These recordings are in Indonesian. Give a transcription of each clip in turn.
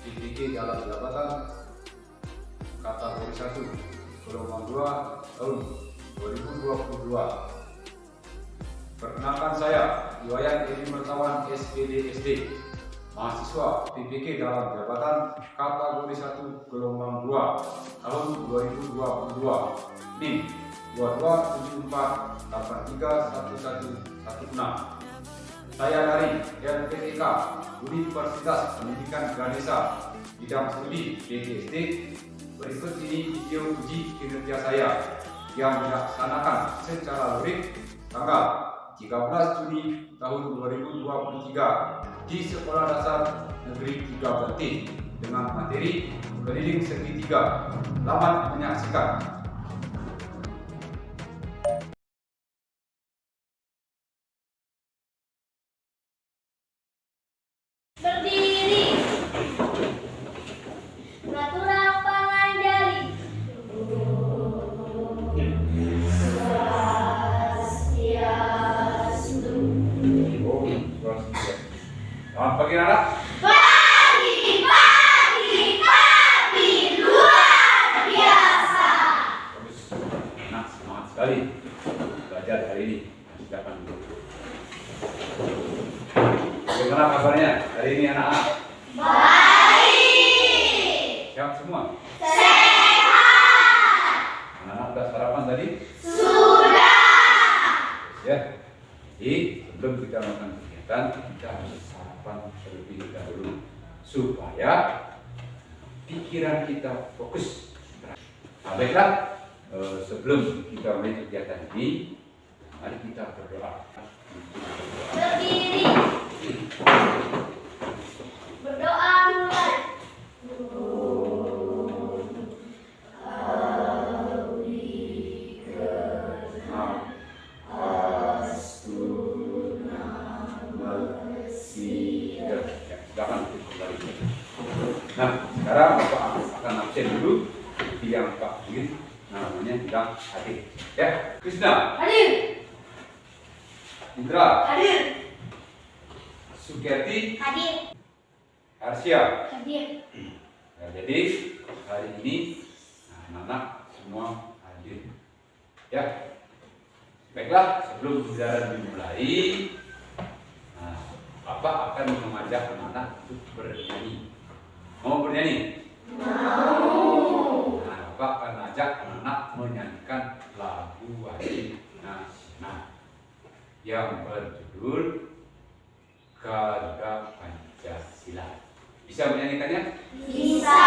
PPK dalam jabatan kategori 1 gelombang 2 tahun 2022. Perkenalkan saya Iwayan Edi Mertawan SPD SD, mahasiswa PPK dalam jabatan kategori 1 gelombang 2 tahun 2022. NIM 2274831116. Saya dari LPTK Universitas Pendidikan Ganesha, bidang studi PGSD. Berikut ini video uji kinerja saya yang dilaksanakan secara luring tanggal 13 Juni tahun 2023 di Sekolah Dasar Negeri 3 Beting dengan materi keliling segitiga. Selamat menyaksikan. Berdiri. Peraturan pengendali. Swastiastu. Selamat pagi anak. Pagi luar biasa. Bagus. Nah, semangat sekali belajar hari ini. Silakan duduk. Bagaimana kabarnya hari ini anak-anak? Baik. Sehat semua? Sehat. Anak-anak sudah sarapan tadi? Sudah. Ya. Jadi sebelum kita melakukan kegiatan, kita harus sarapan terlebih dahulu supaya pikiran kita fokus. Nah, baiklah, sebelum kita mulai kegiatan ini, mari kita berdoa. Berdiri. Berdoa mulai. Nah, sekarang Bapak akan absen dulu yang Pak Ingin namanya bilang hadir. Ya, Krisna. Hadir. Indra. Hadir. Sugiyati. Hadir. Arsya. Hadir. Nah, jadi hari ini anak-anak semua hadir. Ya. Baiklah, sebelum pembelajaran dimulai, Bapak akan mengajak anak-anak untuk bernyanyi. Mau bernyanyi? Mau. Nah, Bapak akan ajak anak-anak menyanyikan lagu wajib nasional yang berjudul Garuda Pancasila. Bisa menyanyikannya? Bisa.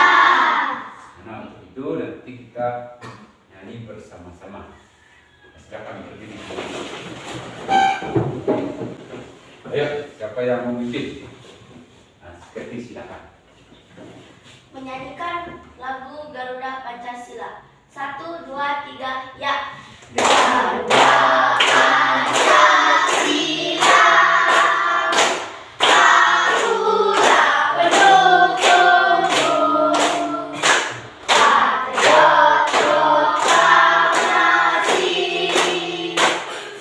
Nah, untuk itu nanti kita nyanyi bersama-sama. Silakan berdiri. Ayo, siapa yang memimpin? Nah, seperti silakan. Menyanyikan lagu Garuda Pancasila. 1, 2, 3, ya. Garuda Pancasila, Garuda pendukungmu, patriot proklamasi,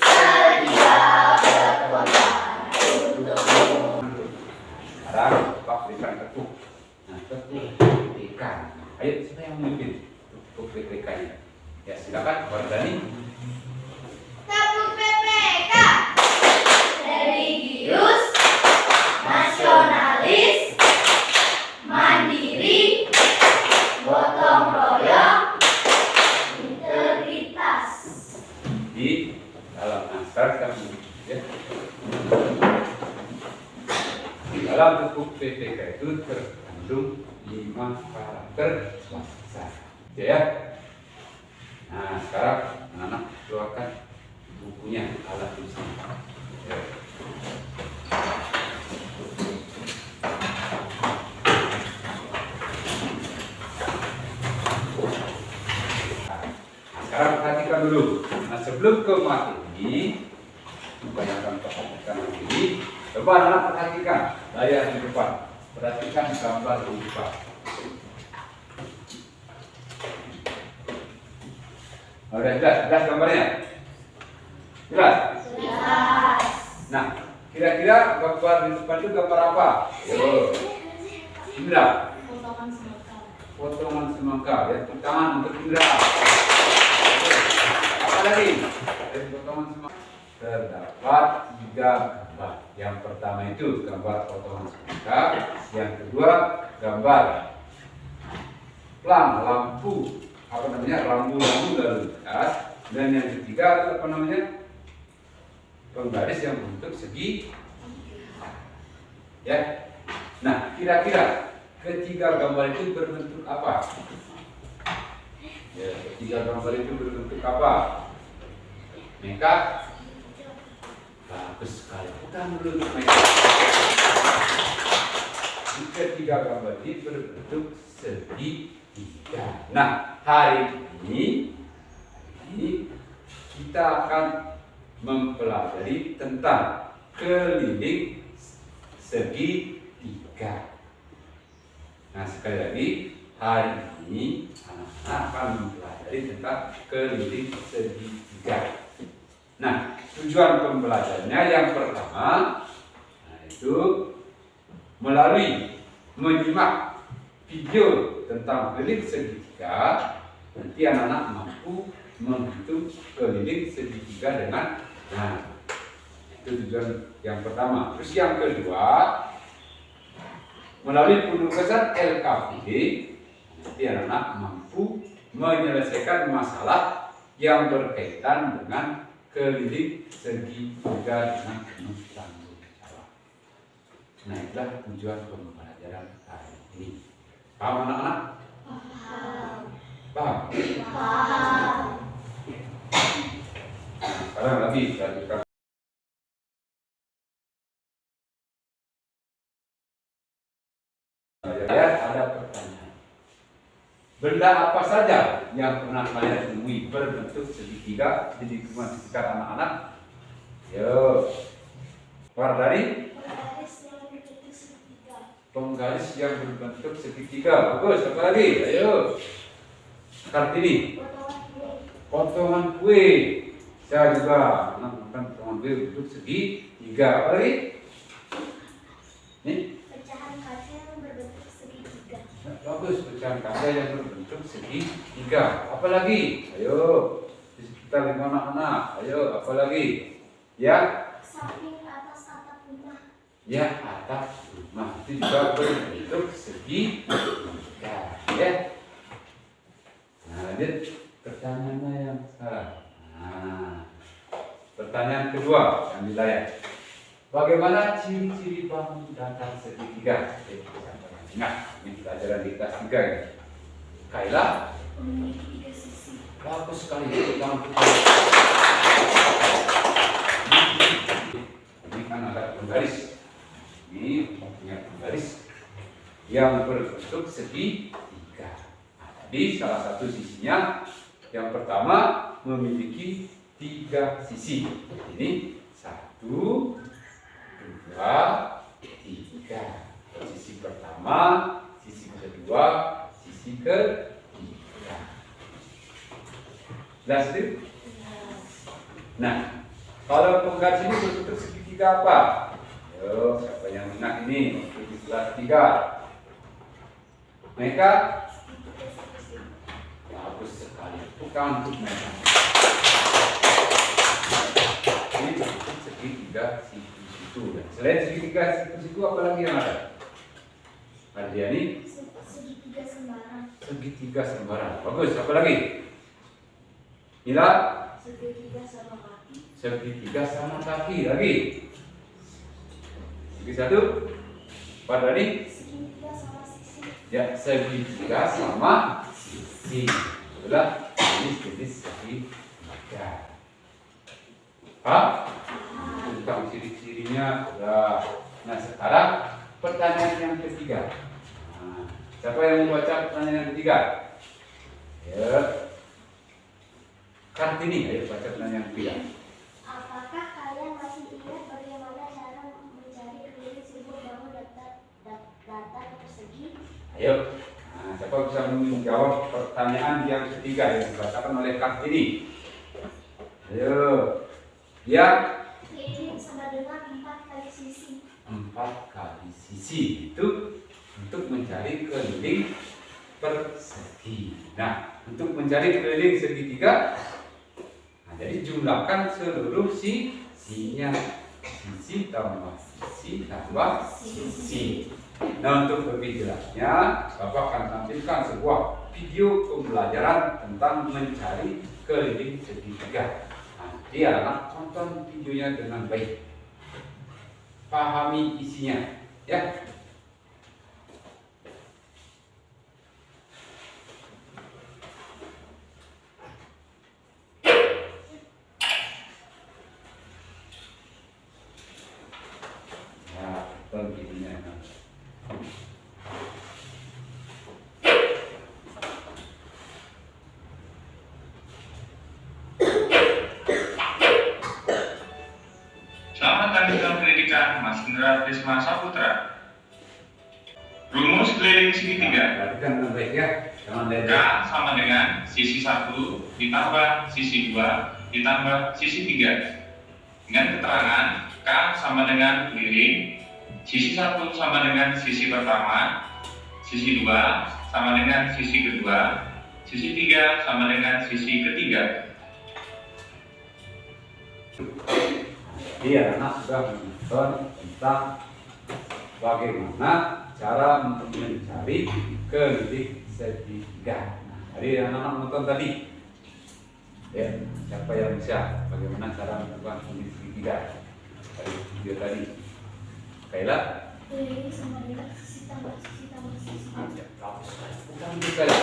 sedia berkorban untukmu. Sekarang Bapak berikan tepuk. Nah, tepuk ikan. Ayo, siapa yang memimpin? Tepuk ikannya. Ya, silakan, Wardani. Tepuk PPK. Religius, nasionalis, mandiri, gotong royong, integritas. Di dalam naskah kami, ya. Di dalam tepuk PPK itu terkandung 5 karakter bahasa. Ya. Nah, sekarang anak-anak keluarkan bukunya, alat tulisnya. Ya. Sekarang perhatikan dulu. Nah, sebelum ke materi, bayangkan perhatikan ini. Coba anak perhatikan layar di depan. Perhatikan gambar di depan. Udah jelas gambarnya? Jelas? Jelas. Nah, kira-kira gambar di depan itu gambar apa? Yo. Indra. potongan semangka. Ya, tepuk tangan untuk Indra. Apa lagi? Dari potongan semangka terdapat 3 gambar. Yang pertama itu gambar potongan semangka. Yang kedua gambar plang lampu rambu-rambu lalu lintas. Dan yang ketiga apa namanya? Penggaris yang bentuk segi. Ya. Nah, kira-kira ketiga gambar itu berbentuk apa? Ya, ketiga gambar itu berbentuk apa? Meka? Bagus sekali. Bukan dulu Meka. Ketiga gambar ini berbentuk segitiga. Nah, hari ini kita akan mempelajari tentang keliling segitiga. Nah, sekali lagi, hari ini anak-anak akan mempelajari tentang keliling segitiga. Nah, tujuan pembelajarannya yang pertama, yaitu melalui menyimak video tentang keliling segitiga, nanti anak-anak mampu menghitung keliling segitiga dengan itu tujuan yang pertama. Terus yang kedua, melalui penugasan LKPD, nanti anak-anak mampu menyelesaikan masalah yang berkaitan dengan keliling segitiga dengan penuh tanggung jawab. Nah, itulah tujuan pembelajaran hari ini. Paham anak-anak? Paham? Sekarang lagi kita lihat. Ya, ada pertanyaan. Benda apa saja yang pernah kalian temui berbentuk segitiga di lingkungan sekitar anak-anak? Yo, Wardani? Penggaris yang berbentuk segitiga. Bagus. Apa lagi? Ayo. Kartini? Potongan kue. Saya juga menemukan potongan kue berbentuk segitiga. Apa lagi? Nih? Pecahan kaca yang berbentuk segitiga. Bagus, pecahan kaca yang berbentuk segitiga. Apa lagi? Ayo, di sekitar lingkungan anak-anak. Ayo, apa lagi? Ya? Samping atas atap rumah. Ya, atap rumah. Itu juga berbentuk segitiga. Ya. Nah, lanjut pertanyaannya yang sekarang. Nah, pertanyaan kedua yang di layar. Bagaimana ciri-ciri bangun datar segitiga? Ingat, ini pelajaran di kelas 3 ya. Kaila? Memiliki 3 sisi. Bagus sekali. Ini kan ada penggaris. Ini punya penggaris yang berbentuk segitiga. Jadi salah satu sisinya yang pertama memiliki 3 sisi. Ini 1, 2, 3. Sisi pertama, sisi kedua, sisi ketiga. Jelas itu? Nah, kalau penggaris ini berbentuk segitiga apa? Ayo, siapa yang ingat ini? Di kelas 3. Mereka bagus sekali. Bukan untuk mereka. Ini berbentuk segitiga situ. Selain segitiga situ apa lagi yang ada? Ardiani? Segitiga sembarang. Segitiga sembarang. Bagus. Apa lagi? Mila? Segitiga sama kaki. Segitiga sama kaki. Lagi? Segi satu? Pardani? Segitiga sama sisi. Ya, segitiga sama sisi. Itulah ini jenis segitiga. Tentang ciri-cirinya sudah. Nah, sekarang pertanyaan yang ketiga. Nah, siapa yang membaca pertanyaan yang ketiga? Ya. Kartini, ayo baca pertanyaan yang ketiga. Apakah kalian masih ingat bagaimana cara mencari keliling sebuah bangun datar persegi? Ayo. Nah, siapa bisa menjawab pertanyaan yang ketiga yang dibacakan oleh Kartini? Ayo. Ya. Keliling sama dengan 4 kali sisi. 4 kali sisi itu untuk mencari keliling persegi. Nah, untuk mencari keliling segitiga, nah, jadi jumlahkan seluruh sisinya. Sisi tambah sisi tambah sisi. Nah, untuk lebih jelasnya, Bapak akan tampilkan sebuah video pembelajaran tentang mencari keliling segitiga. Nah, jadi anak tonton videonya dengan baik, pahami isinya, ya. Selamat datang dalam pendidikan Mas Indra Prisma Saputra. Rumus keliling segitiga. Perhatikan dengan baik ya. Jangan K sama dengan sisi 1 ditambah sisi 2 ditambah sisi 3. Dengan keterangan K sama dengan keliling, sisi 1 sama dengan sisi pertama, sisi 2 sama dengan sisi kedua, sisi 3 sama dengan sisi ketiga. Iya, anak sudah menonton tentang bagaimana cara untuk mencari keliling segitiga. Nah, jadi anak-anak menonton tadi, ya, siapa yang bisa bagaimana cara melakukan keliling segitiga dari video tadi? Kayla? Keliling sama dengan sisi tambah sisi tambah sisi. Ya, bagus sekali. Bukan itu saja.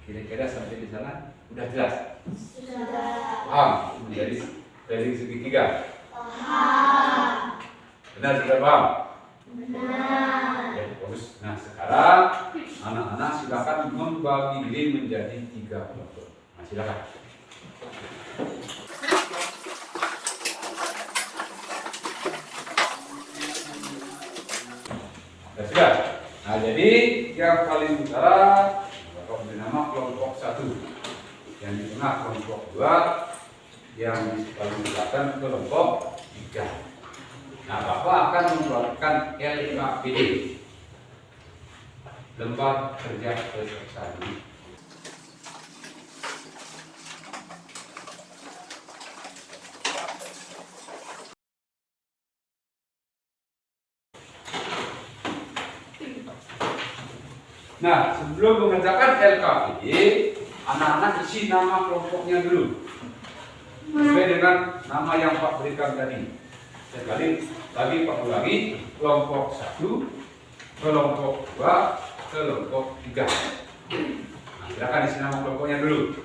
Kira-kira sampai di sana udah jelas? Sudah. Paham menjadi keliling segitiga? Paham. Benar, sudah paham? Benar. Ya, bagus. Nah, sekarang anak-anak silakan membagi diri menjadi 3 kelompok. Nah, silakan. Ya, sudah. Nah, jadi yang paling utara Bapak beri nama kelompok 1, yang di tengah kelompok 2, yang di paling belakang kelompok 3. Nah, Bapak akan membuatkan LKPD, lembar kerja peserta didik. Nah, sebelum mengerjakan LKPD, anak-anak isi nama kelompoknya dulu sesuai dengan nama yang Pak berikan tadi. Sekali lagi Pak ulangi, kelompok 1, kelompok 2, kelompok 3. Nah, silakan isi nama kelompoknya dulu.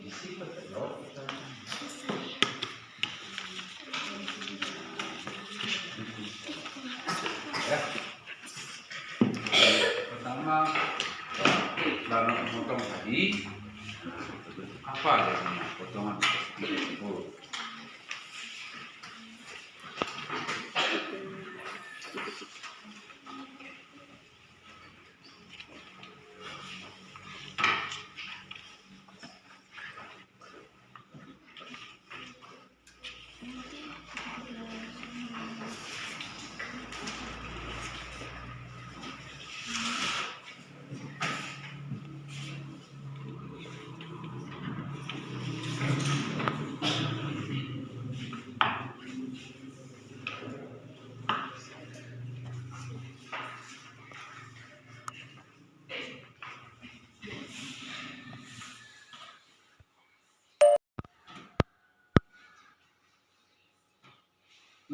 Isi ya. Pertama, karena memotong tadi apa ya, potongan seperti itu.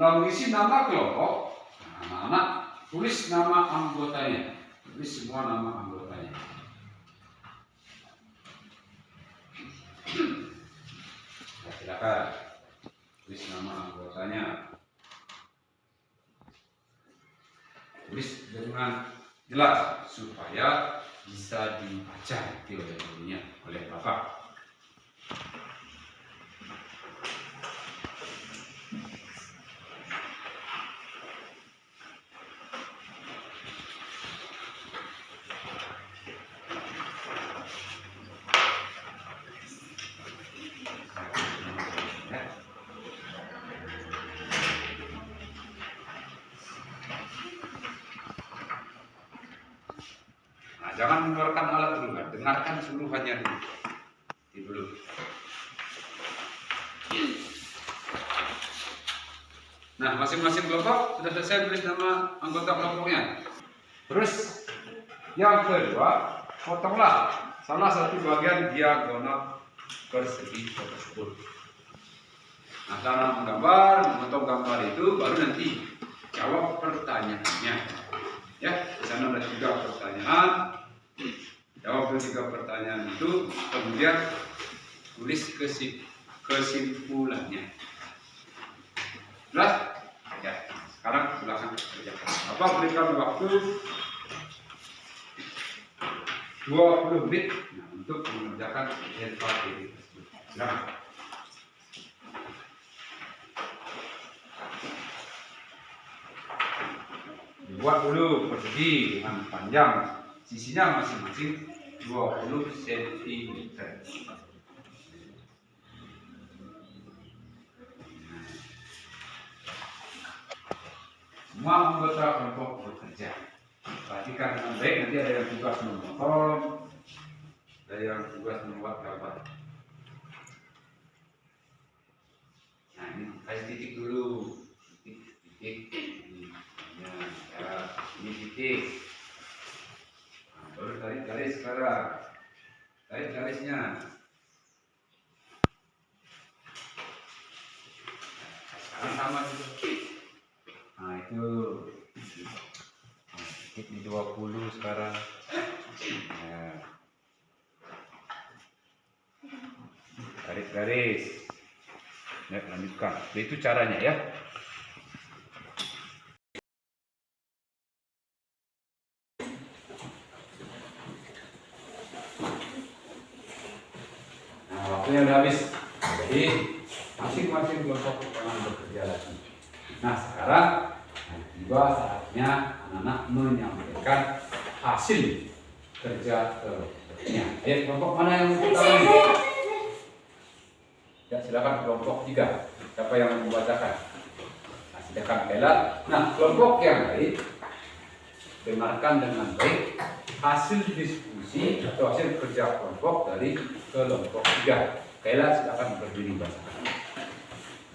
Nah, mengisi nama kelompok, anak-anak tulis nama anggotanya, tulis semua nama anggotanya. Nah, silakan tulis nama anggotanya, tulis dengan jelas supaya bisa dibaca oleh gurunya, oleh Bapak. Nah, jangan mengeluarkan alat dulu kan, dengarkan seluruhannya dulu. Dulu. Nah, masing-masing kelompok sudah selesai tulis nama anggota kelompoknya. Terus yang kedua, potonglah salah satu bagian diagonal persegi tersebut. Nah, cara menggambar, memotong gambar itu baru nanti jawab pertanyaannya. Ya, di sana ada 3 pertanyaan. Jawab 3 pertanyaan itu, kemudian tulis kesimpulannya. Jelas? Ya, sekarang silakan kerjakan. Apa berikan waktu 20 menit untuk mengerjakan LKPD tersebut. Silakan. Buat dulu persegi dengan panjang sisinya masing-masing 20 cm. Semua anggota kelompok bekerja. Perhatikan dengan baik, nanti ada yang tugas memotong, ada yang tugas membuat gambar. Nah, ini kasih titik dulu, titik. Ini titik. Nah, baru tarik garis sekarang. Tarik garisnya. Sekarang sama juga. Nah, itu titik di 20 sekarang. Ya. Tarik garis. Ya, lanjutkan. Itu caranya ya. Waktunya udah habis, jadi masing-masing kelompok jangan bekerja lagi. Nah, sekarang tiba saatnya anak-anak menyampaikan hasil kerja kelompoknya. Ayo, kelompok mana yang pertama ini? Ya, silakan kelompok 3. Siapa yang membacakan? Nah, silakan Bella. Nah, kelompok yang baik, dengarkan dengan baik hasil diskusi atau hasil kerja kelompok dari kelompok 3. Kayla silakan berdiri bacakan.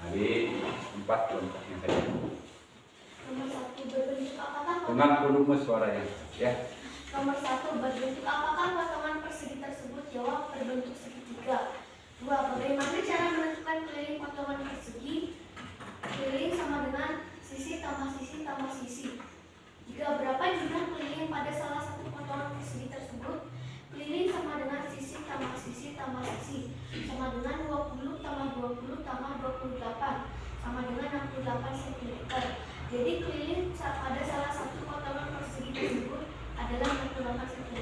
Dari 4 kelompoknya tadi. Nomor 1, berbentuk apakah Dengan volume suara yang ya. Nomor 1, berbentuk apakah potongan persegi tersebut? Jawab, berbentuk segitiga. 2, bagaimana cara menentukan keliling potongan persegi? Keliling sama dengan sisi tambah sisi tambah sisi. 3, berapa jumlah keliling pada salah satu potongan persegi tersebut? Keliling sama dengan sisi tambah sisi tambah sisi, sama dengan 20 tambah 20 tambah 28, sama dengan 68 cm. Jadi keliling pada salah satu potongan persegi tersebut adalah 68 cm.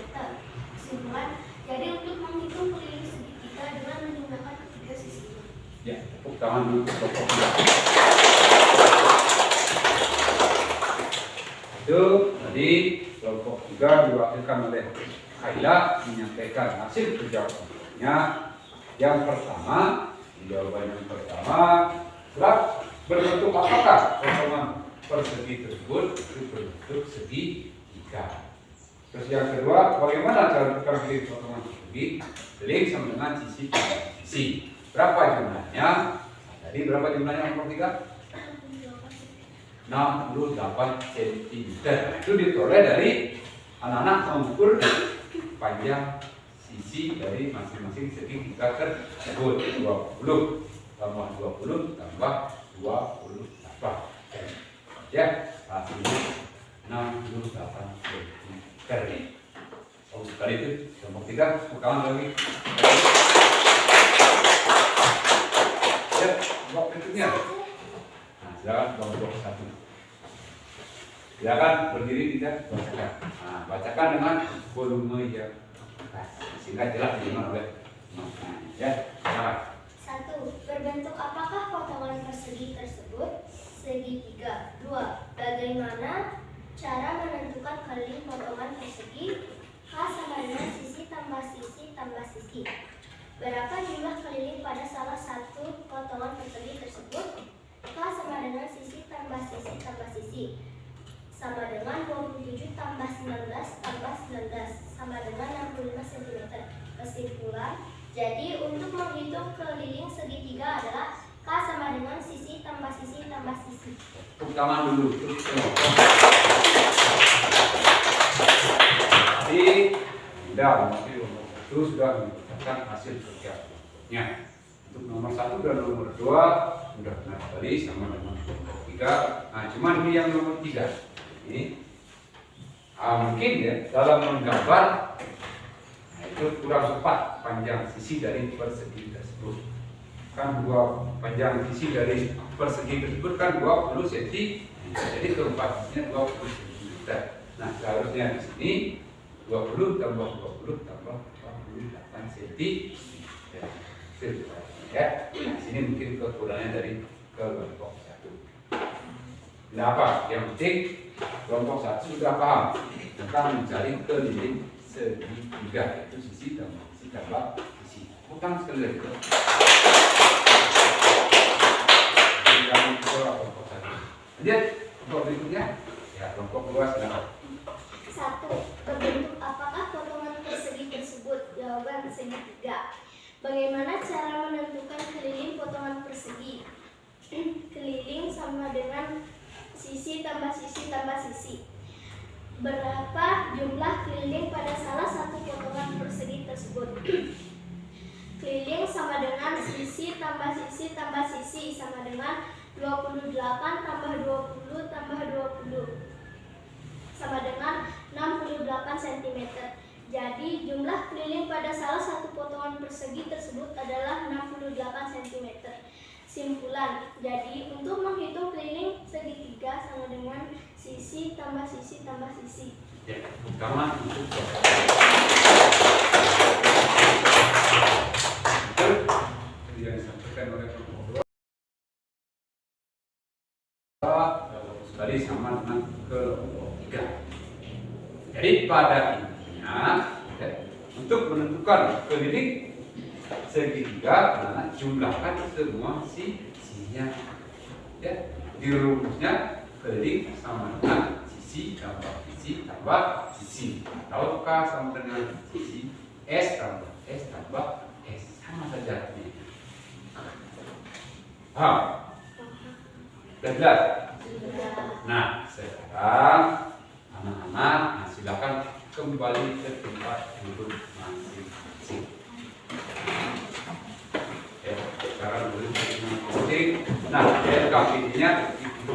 Kesimpulan, jadi untuk menghitung keliling segitiga dengan menggunakan ketiga sisinya. Ya, tepuk tangan dulu kelompok 3. Itu tadi kelompok 3 diwakilkan oleh Kayla menyampaikan hasil kerja kelompoknya. Yang pertama, jawaban yang pertama, berbentuk apakah potongan persegi tersebut? Itu berbentuk segitiga. Terus yang kedua, bagaimana cara menentukan potongan persegi? Keliling sama dengan sisi sisi. Berapa jumlahnya? Tadi berapa jumlahnya kelompok 3? 68 cm. Itu diperoleh dari anak-anak mengukur panjang sisi dari masing-masing segitiga tersebut. 20 tambah 20 tambah 28. Ya, hasilnya 68 cm. Oh, sekali itu kelompok 3, bukan lagi. Ya, kelompok berikutnya. Nah, silakan kelompok 1. Silakan berdiri, tidak bacakan. Nah, bacakan dengan volume yang singkat jelas didengar oleh ya. Silakan. 1. Berbentuk apakah potongan persegi tersebut? Segitiga. 2. Bagaimana cara menentukan keliling potongan persegi? H sama dengan sisi tambah sisi tambah sisi. Berapa jumlah keliling pada salah satu potongan persegi tersebut? K sama dengan sisi tambah sisi tambah sisi, sama dengan 27 tambah 19 tambah 19, sama dengan 65 cm. Kesimpulan, jadi untuk menghitung keliling segitiga adalah K sama dengan sisi tambah sisi tambah sisi. Tepuk tangan dulu. Jadi, itu sudah mendapatkan hasil kerjanya. Untuk nomor 1 dan nomor 2 sudah benar tadi sama dengan nomor 3. Nah, cuman ini yang nomor 3 ini mungkin ya dalam menggambar itu kurang tepat panjang sisi dari persegi tersebut. Kan panjang sisi dari persegi tersebut kan 20 cm. Jadi keempat sisinya 20 cm. Nah, seharusnya di sini 20 tambah 20 tambah 28 cm. Ya, nah, sini mungkin kekurangannya dari kelompok 1. Kenapa? Yang penting kelompok 1 sudah paham tentang mencari keliling segitiga, yaitu sisi tambah sisi tambah sisi. Utang sekali lagi. Jadi kelompok 1. Lihat kelompok berikutnya. Ya, kelompok 2 silakan. 1. Berbentuk apakah potongan persegi tersebut? Jawaban segitiga. Bagaimana cara menentukan keliling potongan persegi? Keliling sama dengan sisi tambah sisi tambah sisi. Berapa jumlah keliling pada salah satu potongan persegi tersebut? Keliling sama dengan sisi tambah sisi tambah sisi sama dengan 28 tambah 20 tambah 20 sama dengan 68 cm. Jadi jumlah keliling pada salah satu potongan persegi tersebut adalah 68 cm. Simpulan, jadi untuk menghitung keliling segitiga sama dengan sisi tambah sisi tambah sisi. Ya, pertama untuk yang disampaikan oleh kelompok 2 tadi sama dengan kelompok 3. Jadi pada untuk menentukan keliling segitiga, jumlahkan semua sisinya. Ya, di rumusnya keliling sama dengan sisi tambah sisi tambah sisi. Atau K sama dengan sisi S tambah S tambah S, sama saja artinya. Jelas? Nah, sekarang anak-anak silakan kembali ke tempat duduk masing-masing. Ya, sekarang duduk masing-masing. Nah, LKPD-nya itu.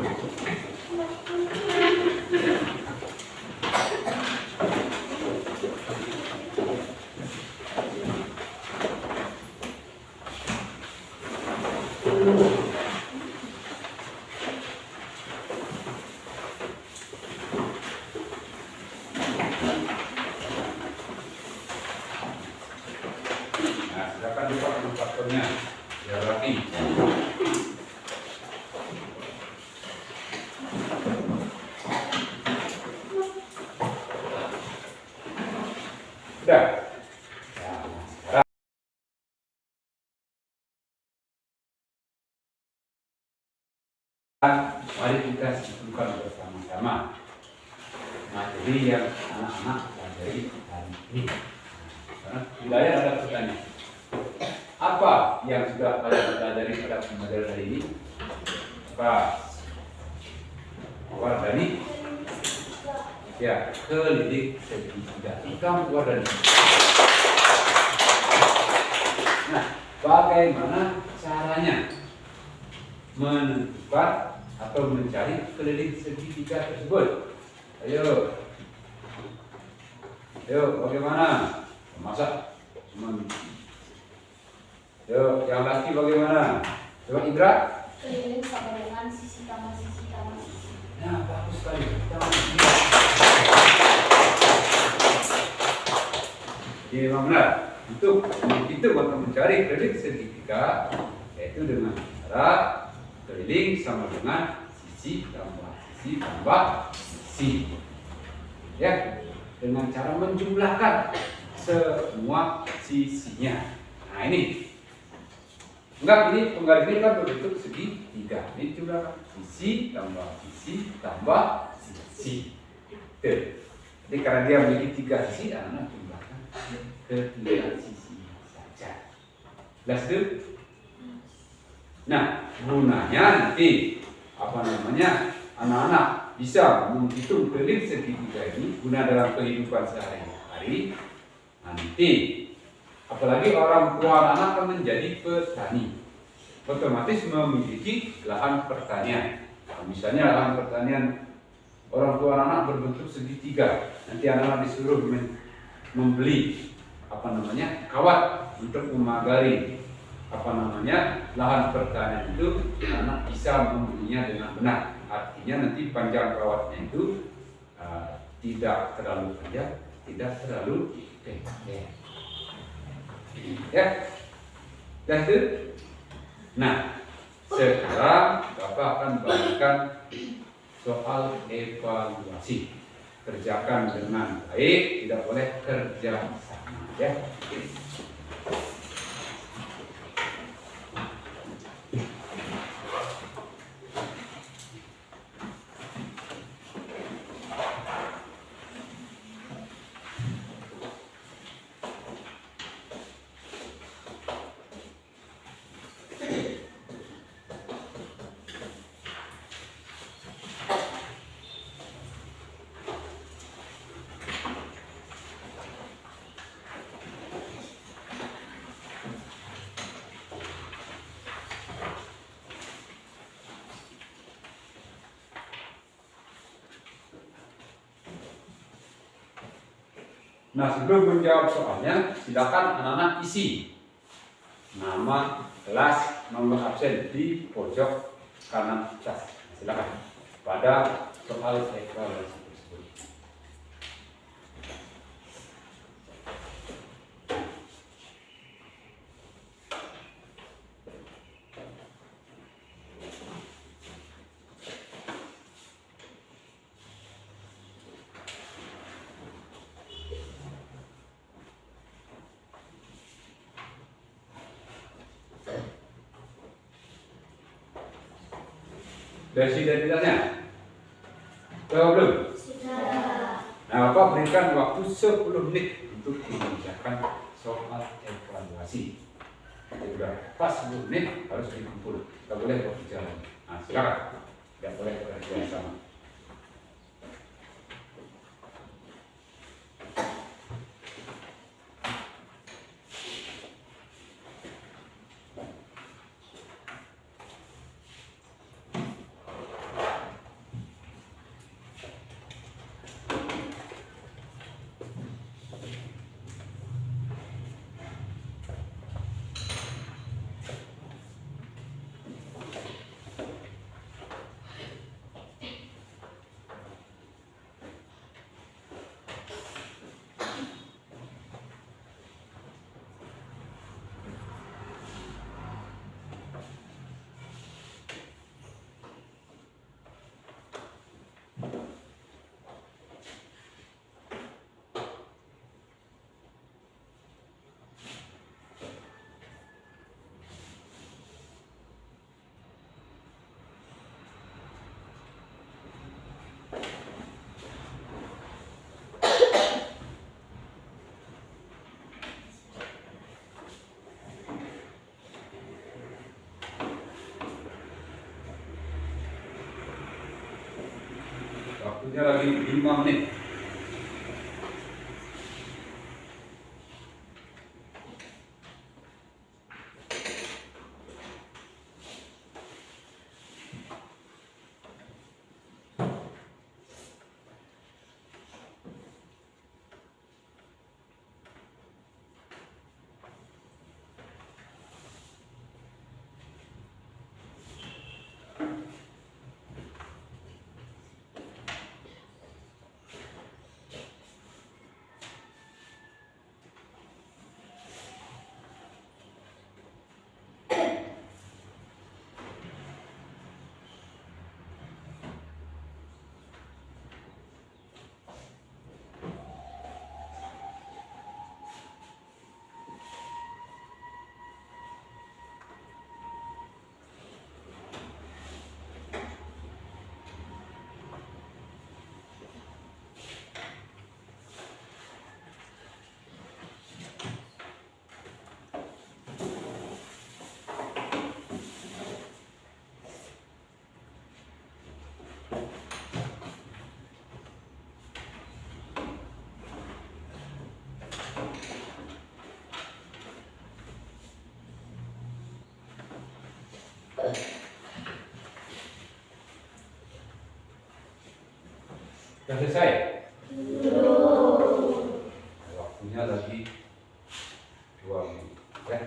Silakan buka nomenklaturnya biar rapi. Sudah. Ya, sekarang mari kita simpulkan bersama-sama materi yang anak-anak pelajari hari ini. Karena wilayah ada pertanyaan. Apa yang sudah kalian pelajari pada pembelajaran hari ini? Apa? Keluar dari ya keliling segitiga. Kamu keluar dari. Nah, bagaimana caranya menentukan atau mencari keliling segitiga tersebut? Ayo, bagaimana? Masa cuma yang laki bagaimana? Coba Indra. Keliling sama dengan sisi tambah sisi tambah sisi. Nah, bagus sekali. Jadi memang benar. Untuk itu waktu mencari keliling segitiga, yaitu dengan cara keliling sama dengan sisi tambah sisi. Ya, dengan cara menjumlahkan semua sisinya. Nah ini. Enggak, ini penggaris ini kan berbentuk segitiga. Ini jumlahkan sisi tambah sisi tambah sisi. Jadi karena dia memiliki 3 sisi, anak-anak jumlahkan ke 3 sisi saja. Jelas itu? Nah, gunanya nanti anak-anak bisa menghitung keliling segitiga ini guna dalam kehidupan sehari-hari. Nanti apalagi orang tua anak-anak kan menjadi petani, otomatis memiliki lahan pertanian. Nah, misalnya lahan pertanian orang tua anak-anak berbentuk segitiga, nanti anak-anak disuruh membeli kawat untuk memagari lahan pertanian itu. Anak bisa membelinya dengan benar. Artinya nanti panjang kawatnya itu tidak terlalu panjang, tidak terlalu pendek. Ya, dan itu. Nah, sekarang Bapak akan bagikan soal evaluasi. Kerjakan dengan baik, tidak boleh kerja sama, ya. Nah, sebelum menjawab soalnya, silakan anak-anak isi nama, kelas, nomor absen di pojok kanan atas. Silakan pada soal evaluasi tersebut. Sudah tidaknya? Jawab belum? Sudah. Nah, Bapak berikan waktu 10 menit untuk mengerjakan soal evaluasi. Sudah pas 10 menit harus dikumpul. Tidak boleh berbicara. Nah, silakan. Tidak boleh berbicara sama. Waktunya lagi 5 menit. selesai? Waktunya lagi 2 menit. Ya.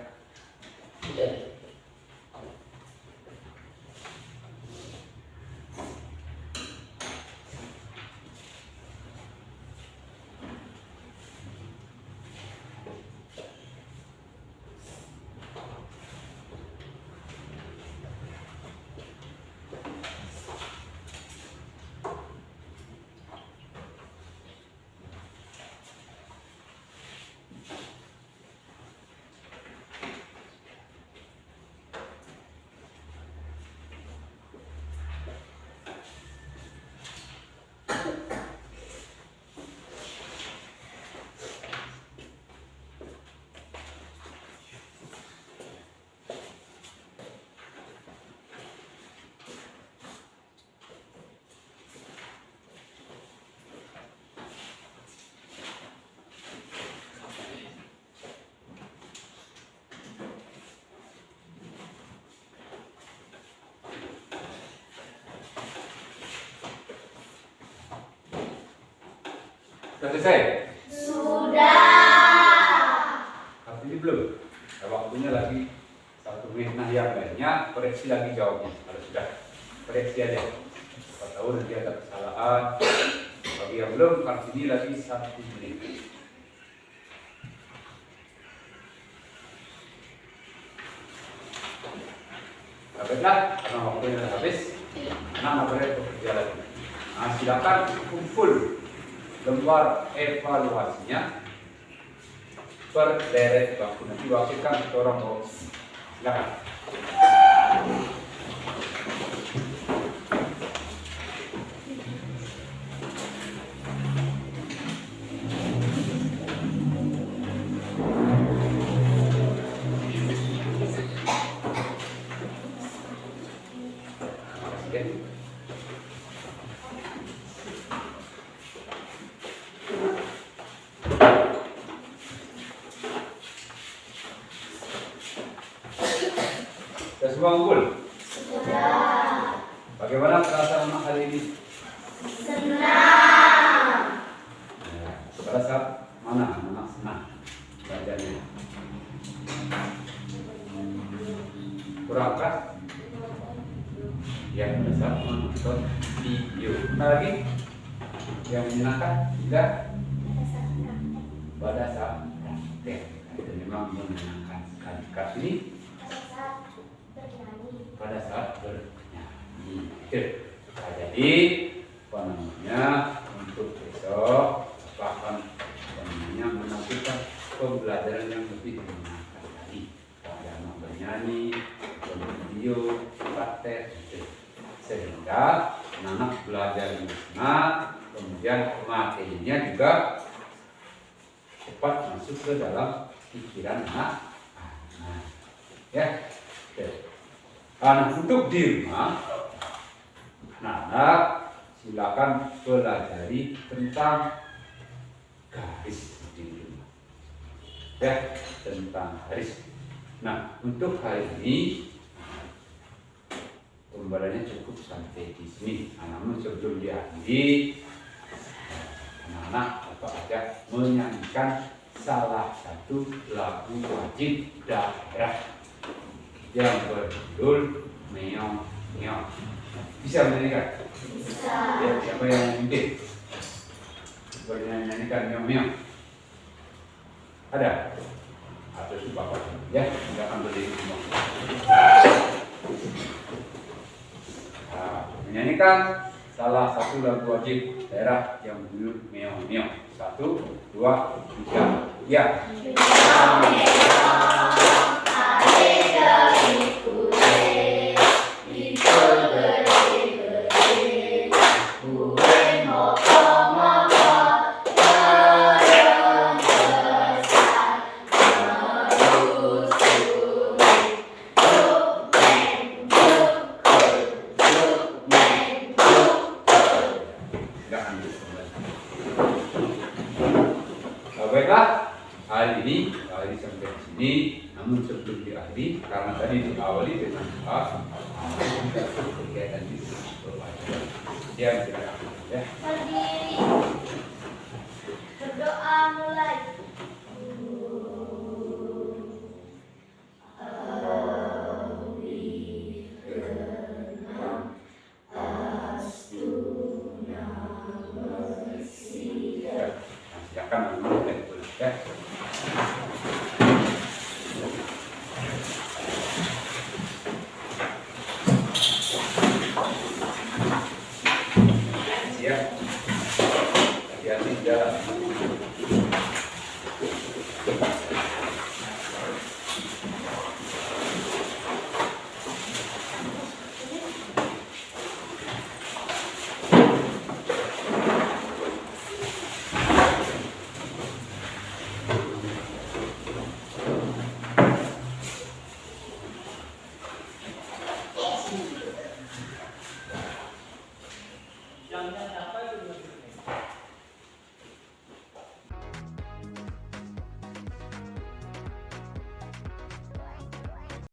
Sudah selesai? Sudah. Tapi ini belum. Nah, waktunya lagi 1 menit. Nah, yang lainnya koreksi lagi jawabnya. Kalau sudah, koreksi aja. Siapa tahu nanti ada kesalahan. Bagi yang belum, kali ini lagi 1 menit. Baiklah, karena waktunya sudah habis. Nah, boleh bekerja lagi. Nah, silakan kumpul lembar evaluasinya per deret bangku. Nanti wakilkan ke orang mau. Silakan. Sudah semua ngumpul? Sudah. Bagaimana perasaan anak hari ini? Senang. Pada saat mana anak senang belajarnya? Kurang kan? Yang pada saat menonton video. Mana lagi? Yang menyenangkan? Tidak? Pada saat praktek. Itu memang menyenangkan sekali. Karena ini pada saat bernyanyi. Nah, jadi apa namanya untuk besok akan menampilkan pembelajaran yang lebih menyenangkan lagi. Ada anak bernyanyi, video, praktek, sehingga anak belajar dengan senang, kemudian materinya juga cepat masuk ke dalam pikiran anak. Ya. Nah, untuk di rumah, anak-anak silakan pelajari tentang garis di rumah. Ya, tentang garis. Nah, untuk hari ini pembelajarannya cukup sampai di sini. Namun sebelum diakhiri, anak-anak atau ajak menyanyikan salah satu lagu wajib daerah yang berjudul Meong Meong. Bisa menyanyikan? Bisa. Ya, siapa yang memimpin? Menyanyikan Meong Meong. Ada? Atau si bapak? Ya, silakan berdiri semua. Nah, menyanyikan salah satu lagu wajib daerah yang berjudul Meong Meong. 1, 2, 3, ya. Meong Meong. Baiklah, hari ini sampai di sini. Namun sebelum diakhiri, karena tadi diawali dengan doa, kita kegiatan itu berwajib. Dia silakan ya. Berdiri. Berdoa mulai. Silakan memulai ya. Siap. Hati-hati jalan.